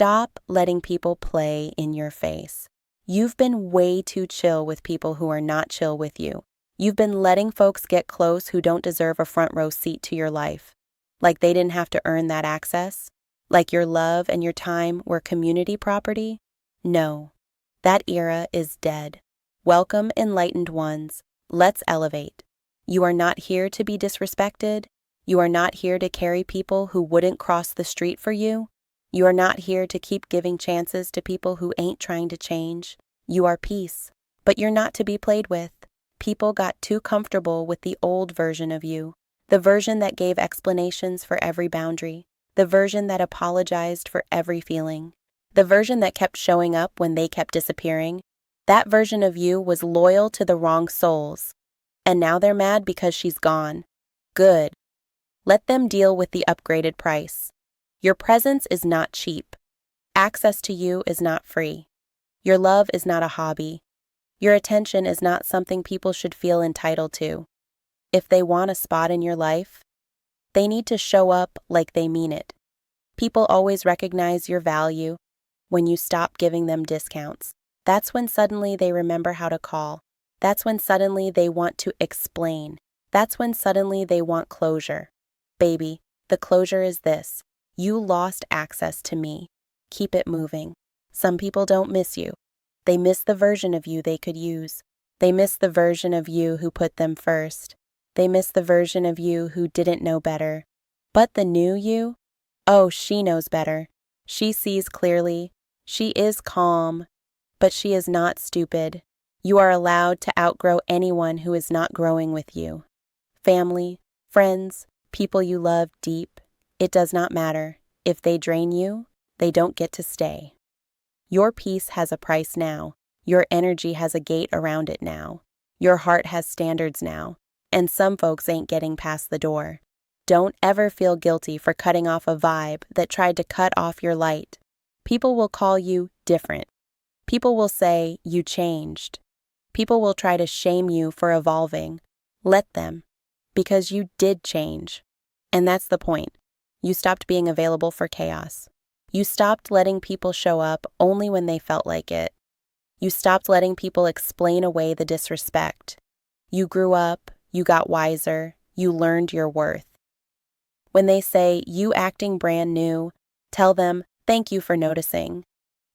Stop letting people play in your face. You've been way too chill with people who are not chill with you. You've been letting folks get close who don't deserve a front row seat to your life. Like they didn't have to earn that access? Like your love and your time were community property? No, that era is dead. Welcome, enlightened ones. Let's elevate. You are not here to be disrespected. You are not here to carry people who wouldn't cross the street for you. You are not here to keep giving chances to people who ain't trying to change. You are peace, but you're not to be played with. People got too comfortable with the old version of you, the version that gave explanations for every boundary, the version that apologized for every feeling, the version that kept showing up when they kept disappearing. That version of you was loyal to the wrong souls, and now they're mad because she's gone. Good. Let them deal with the upgraded price. Your presence is not cheap. Access to you is not free. Your love is not a hobby. Your attention is not something people should feel entitled to. If they want a spot in your life, they need to show up like they mean it. People always recognize your value when you stop giving them discounts. That's when suddenly they remember how to call. That's when suddenly they want to explain. That's when suddenly they want closure. Baby, the closure is this. You lost access to me. Keep it moving. Some people don't miss you. They miss the version of you they could use. They miss the version of you who put them first. They miss the version of you who didn't know better. But the new you? Oh, she knows better. She sees clearly. She is calm. But she is not stupid. You are allowed to outgrow anyone who is not growing with you. Family, friends, people you love deep. It does not matter. If they drain you, they don't get to stay. Your peace has a price now. Your energy has a gate around it now. Your heart has standards now. And some folks ain't getting past the door. Don't ever feel guilty for cutting off a vibe that tried to cut off your light. People will call you different. People will say you changed. People will try to shame you for evolving. Let them. Because you did change. And that's the point. You stopped being available for chaos. You stopped letting people show up only when they felt like it. You stopped letting people explain away the disrespect. You grew up, you got wiser, you learned your worth. When they say you acting brand new, tell them, thank you for noticing.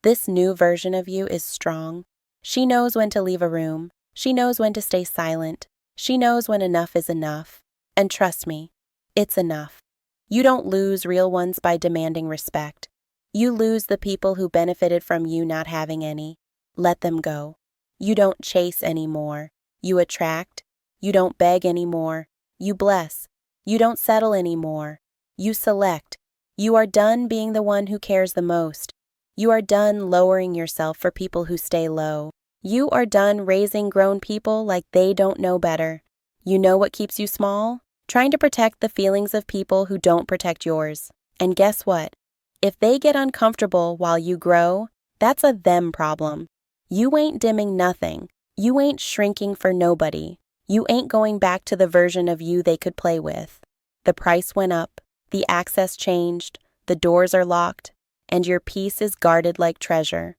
This new version of you is strong. She knows when to leave a room. She knows when to stay silent. She knows when enough is enough. And trust me, it's enough. You don't lose real ones by demanding respect. You lose the people who benefited from you not having any. Let them go. You don't chase anymore. You attract. You don't beg anymore. You bless. You don't settle anymore. You select. You are done being the one who cares the most. You are done lowering yourself for people who stay low. You are done raising grown people like they don't know better. You know what keeps you small? Trying to protect the feelings of people who don't protect yours. And guess what? If they get uncomfortable while you grow, that's a them problem. You ain't dimming nothing. You ain't shrinking for nobody. You ain't going back to the version of you they could play with. The price went up, the access changed, the doors are locked, and your peace is guarded like treasure.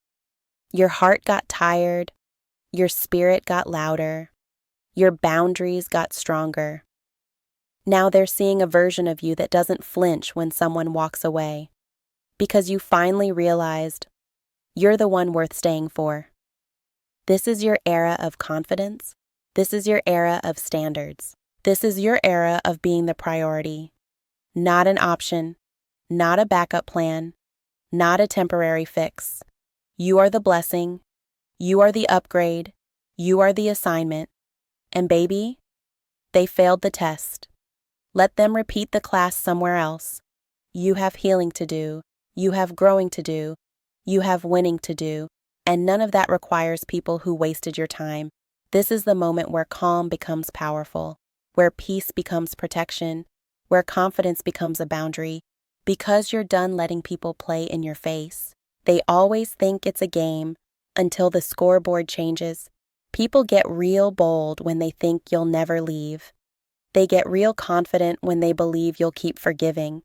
Your heart got tired. Your spirit got louder. Your boundaries got stronger. Now they're seeing a version of you that doesn't flinch when someone walks away. Because you finally realized you're the one worth staying for. This is your era of confidence. This is your era of standards. This is your era of being the priority. Not an option, not a backup plan, not a temporary fix. You are the blessing. You are the upgrade. You are the assignment. And baby, they failed the test. Let them repeat the class somewhere else. You have healing to do. You have growing to do. You have winning to do. And none of that requires people who wasted your time. This is the moment where calm becomes powerful, where peace becomes protection, where confidence becomes a boundary. Because you're done letting people play in your face. They always think it's a game until the scoreboard changes. People get real bold when they think you'll never leave. They get real confident when they believe you'll keep forgiving.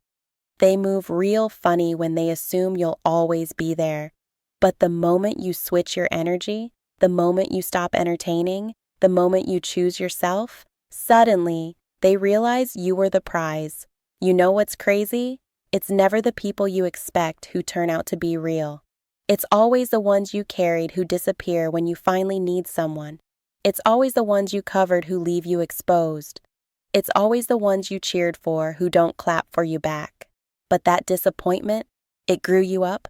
They move real funny when they assume you'll always be there. But the moment you switch your energy, the moment you stop entertaining, the moment you choose yourself, suddenly they realize you were the prize. You know what's crazy? It's never the people you expect who turn out to be real. It's always the ones you carried who disappear when you finally need someone. It's always the ones you covered who leave you exposed. It's always the ones you cheered for who don't clap for you back. But that disappointment, it grew you up.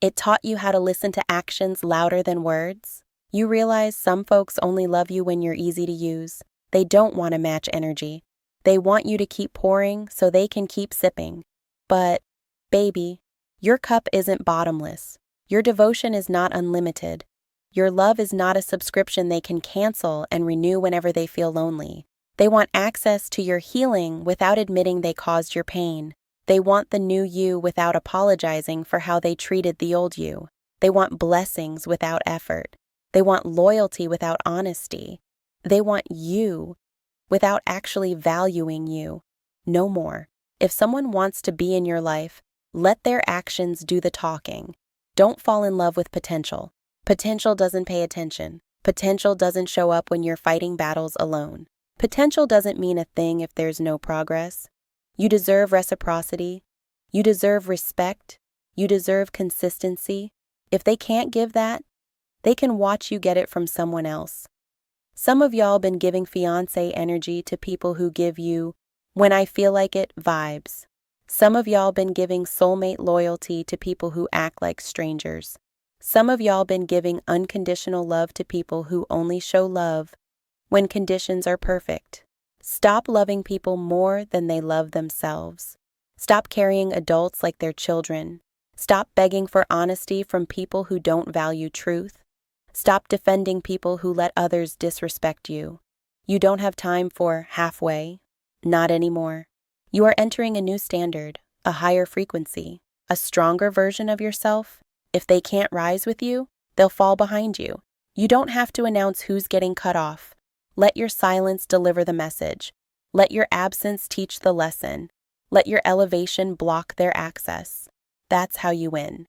It taught you how to listen to actions louder than words. You realize some folks only love you when you're easy to use. They don't want to match energy. They want you to keep pouring so they can keep sipping. But, baby, your cup isn't bottomless. Your devotion is not unlimited. Your love is not a subscription they can cancel and renew whenever they feel lonely. They want access to your healing without admitting they caused your pain. They want the new you without apologizing for how they treated the old you. They want blessings without effort. They want loyalty without honesty. They want you without actually valuing you. No more. If someone wants to be in your life, let their actions do the talking. Don't fall in love with potential. Potential doesn't pay attention. Potential doesn't show up when you're fighting battles alone. Potential doesn't mean a thing if there's no progress. You deserve reciprocity. You deserve respect. You deserve consistency. If they can't give that, they can watch you get it from someone else. Some of y'all been giving fiancé energy to people who give you, when I feel like it, vibes. Some of y'all been giving soulmate loyalty to people who act like strangers. Some of y'all been giving unconditional love to people who only show love when conditions are perfect. Stop loving people more than they love themselves. Stop carrying adults like they're children. Stop begging for honesty from people who don't value truth. Stop defending people who let others disrespect you. You don't have time for halfway. Not anymore. You are entering a new standard, a higher frequency, a stronger version of yourself. If they can't rise with you, they'll fall behind you. You don't have to announce who's getting cut off. Let your silence deliver the message. Let your absence teach the lesson. Let your elevation block their access. That's how you win.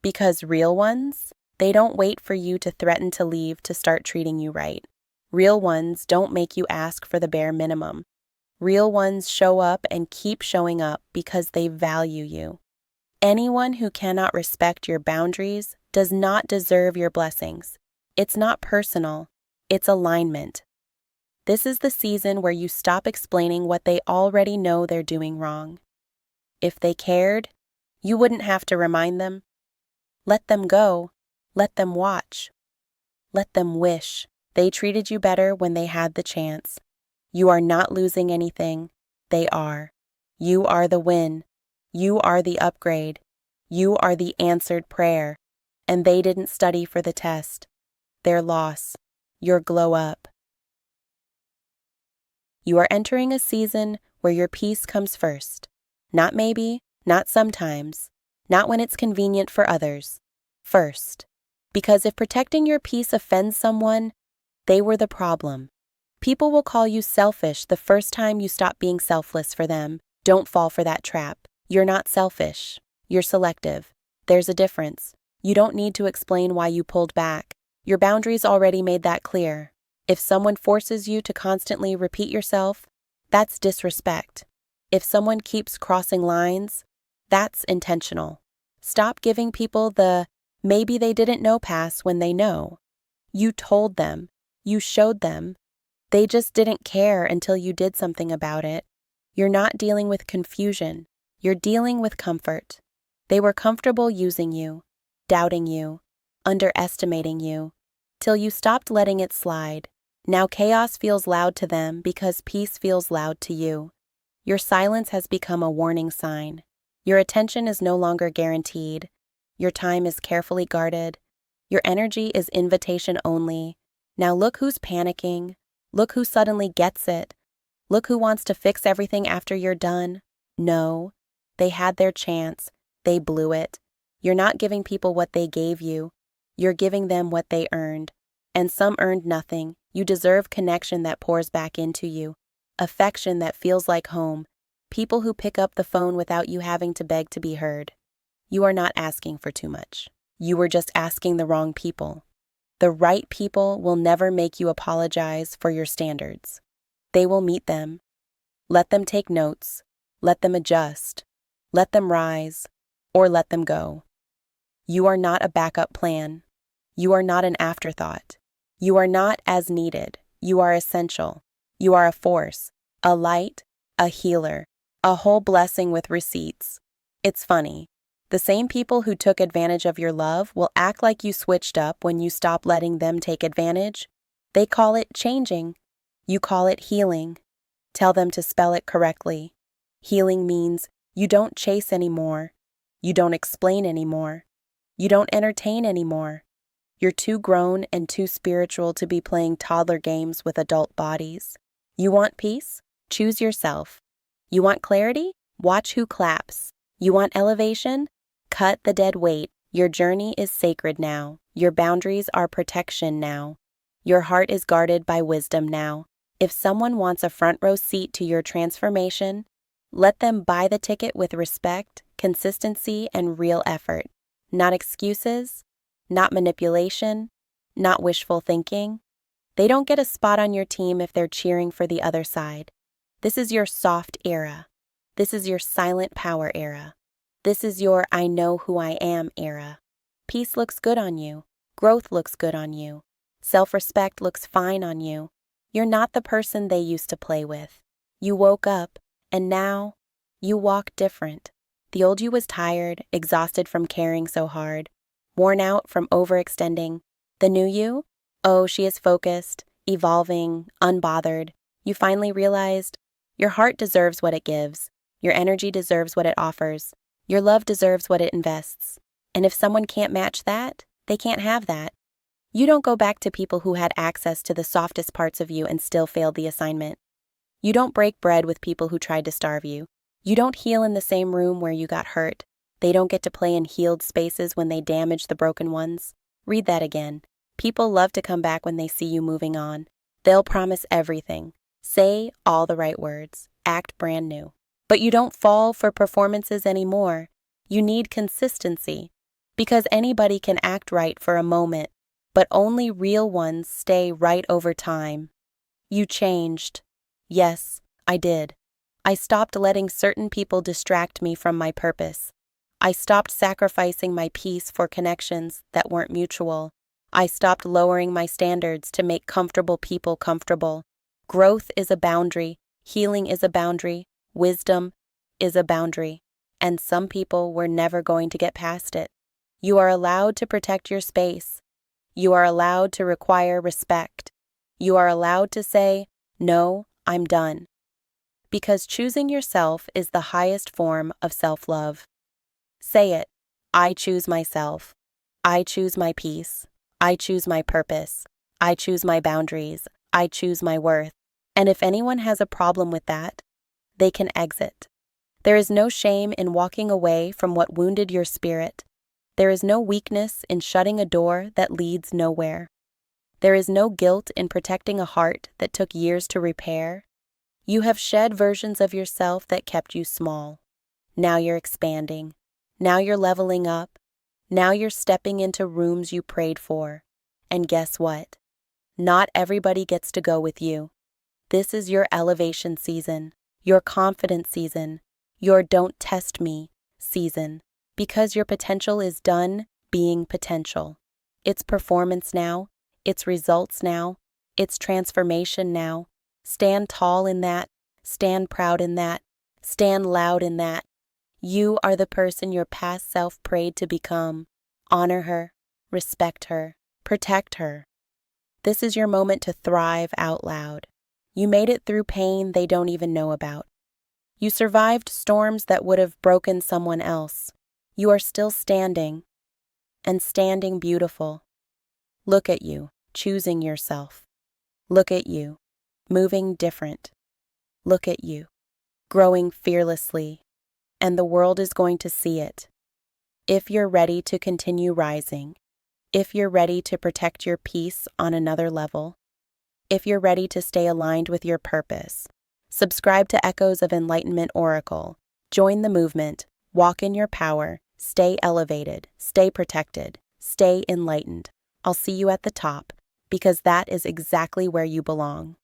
Because real ones, they don't wait for you to threaten to leave to start treating you right. Real ones don't make you ask for the bare minimum. Real ones show up and keep showing up because they value you. Anyone who cannot respect your boundaries does not deserve your blessings. It's not personal, it's alignment. This is the season where you stop explaining what they already know they're doing wrong. If they cared, you wouldn't have to remind them. Let them go. Let them watch. Let them wish. They treated you better when they had the chance. You are not losing anything. They are. You are the win. You are the upgrade. You are the answered prayer. And they didn't study for the test. Their loss. Your glow up. You are entering a season where your peace comes first. Not maybe, not sometimes, not when it's convenient for others. First. Because if protecting your peace offends someone, they were the problem. People will call you selfish the first time you stop being selfless for them. Don't fall for that trap. You're not selfish. You're selective. There's a difference. You don't need to explain why you pulled back. Your boundaries already made that clear. If someone forces you to constantly repeat yourself, that's disrespect. If someone keeps crossing lines, that's intentional. Stop giving people the maybe they didn't know pass when they know. You told them. You showed them. They just didn't care until you did something about it. You're not dealing with confusion. You're dealing with comfort. They were comfortable using you, doubting you, underestimating you, till you stopped letting it slide. Now chaos feels loud to them because peace feels loud to you. Your silence has become a warning sign. Your attention is no longer guaranteed. Your time is carefully guarded. Your energy is invitation only. Now look who's panicking. Look who suddenly gets it. Look who wants to fix everything after you're done. No, they had their chance. They blew it. You're not giving people what they gave you. You're giving them what they earned. And some earned nothing. You deserve connection that pours back into you. Affection that feels like home. People who pick up the phone without you having to beg to be heard. You are not asking for too much. You were just asking the wrong people. The right people will never make you apologize for your standards. They will meet them. Let them take notes. Let them adjust. Let them rise, or let them go. You are not a backup plan. You are not an afterthought. You are not as needed. You are essential. You are a force, a light, a healer, a whole blessing with receipts. It's funny. The same people who took advantage of your love will act like you switched up when you stop letting them take advantage. They call it changing. You call it healing. Tell them to spell it correctly. Healing means you don't chase anymore. You don't explain anymore. You don't entertain anymore. You're too grown and too spiritual to be playing toddler games with adult bodies. You want peace? Choose yourself. You want clarity? Watch who claps. You want elevation? Cut the dead weight. Your journey is sacred now. Your boundaries are protection now. Your heart is guarded by wisdom now. If someone wants a front row seat to your transformation, let them buy the ticket with respect, consistency, and real effort. Not excuses, not manipulation, not wishful thinking. They don't get a spot on your team if they're cheering for the other side. This is your soft era. This is your silent power era. This is your I know who I am era. Peace looks good on you. Growth looks good on you. Self-respect looks fine on you. You're not the person they used to play with. You woke up, and now you walk different. The old you was tired, exhausted from caring so hard, worn out from overextending. The new you? Oh, she is focused, evolving, unbothered. You finally realized your heart deserves what it gives. Your energy deserves what it offers. Your love deserves what it invests. And if someone can't match that, they can't have that. You don't go back to people who had access to the softest parts of you and still failed the assignment. You don't break bread with people who tried to starve you. You don't heal in the same room where you got hurt. They don't get to play in healed spaces when they damage the broken ones. Read that again. People love to come back when they see you moving on. They'll promise everything. Say all the right words. Act brand new. But you don't fall for performances anymore. You need consistency. Because anybody can act right for a moment, but only real ones stay right over time. You changed. Yes, I did. I stopped letting certain people distract me from my purpose. I stopped sacrificing my peace for connections that weren't mutual. I stopped lowering my standards to make comfortable people comfortable. Growth is a boundary. Healing is a boundary. Wisdom is a boundary. And some people were never going to get past it. You are allowed to protect your space. You are allowed to require respect. You are allowed to say, no, I'm done. Because choosing yourself is the highest form of self-love. Say it. I choose myself. I choose my peace. I choose my purpose. I choose my boundaries. I choose my worth. And if anyone has a problem with that, they can exit. There is no shame in walking away from what wounded your spirit. There is no weakness in shutting a door that leads nowhere. There is no guilt in protecting a heart that took years to repair. You have shed versions of yourself that kept you small. Now you're expanding. Now you're leveling up. Now you're stepping into rooms you prayed for. And guess what? Not everybody gets to go with you. This is your elevation season, your confidence season, your don't test me season. Because your potential is done being potential. It's performance now. It's results now. It's transformation now. Stand tall in that. Stand proud in that. Stand loud in that. You are the person your past self prayed to become. Honor her. Respect her. Protect her. This is your moment to thrive out loud. You made it through pain they don't even know about. You survived storms that would have broken someone else. You are still standing, and standing beautiful. Look at you, choosing yourself. Look at you, moving different. Look at you, growing fearlessly, and the world is going to see it. If you're ready to continue rising, if you're ready to protect your peace on another level, if you're ready to stay aligned with your purpose, Subscribe to Echoes of Enlightenment Oracle. Join the movement. Walk in your power. Stay elevated. Stay protected. Stay enlightened. I'll see you at the top, because that is exactly where you belong.